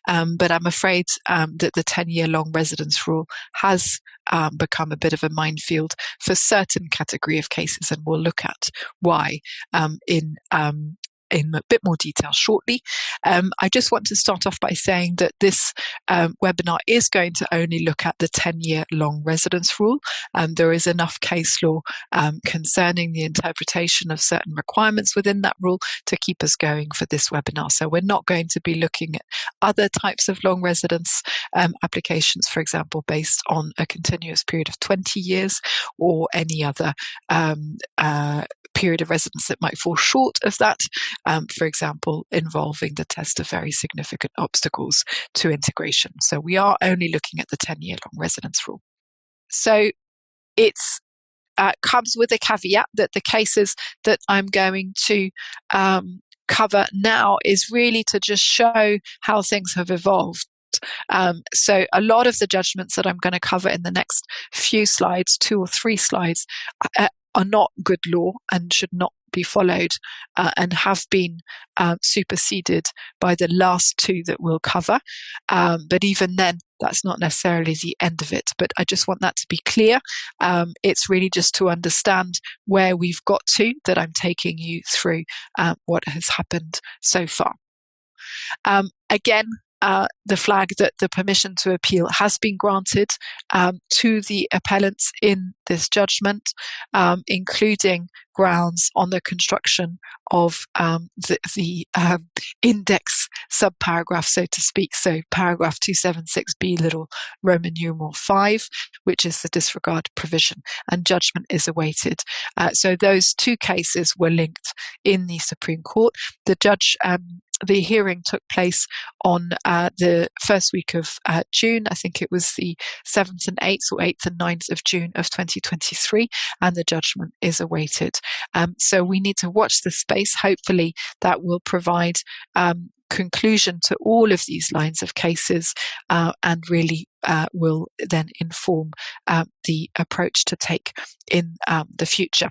But I'm afraid that the 10-year long residence rule has become a bit of a minefield for certain category of cases, and we'll look at why in a bit more detail shortly. I just want to start off by saying that this webinar is going to only look at the 10-year long residence rule. There is enough case law concerning the interpretation of certain requirements within that rule to keep us going for this webinar. So we're not going to be looking at other types of long residence applications, for example, based on a continuous period of 20 years or any other period of residence that might fall short of that, for example, involving the test of very significant obstacles to integration. So we are only looking at the 10-year long residence rule. So it's comes with a caveat that the cases that I'm going to cover now is really to just show how things have evolved. So a lot of the judgments that I'm going to cover in the next few slides, 2 or 3 slides, are not good law and should not be followed, and have been superseded by the last 2 that we'll cover. But even then, that's not necessarily the end of it. But I just want that to be clear. It's really just to understand where we've got to that I'm taking you through what has happened so far. Again, the flag that the permission to appeal has been granted to the appellants in this judgment, including grounds on the construction of the index subparagraph, so to speak. So paragraph 276b little Roman numeral 5, which is the disregard provision, and judgment is awaited. So those 2 cases were linked in the Supreme Court. The hearing took place on the first week of June. I think it was the 7th and 8th or 8th and 9th of June of 2023, and the judgment is awaited. So we need to watch the space. Hopefully that will provide conclusion to all of these lines of cases, and really will then inform the approach to take in the future.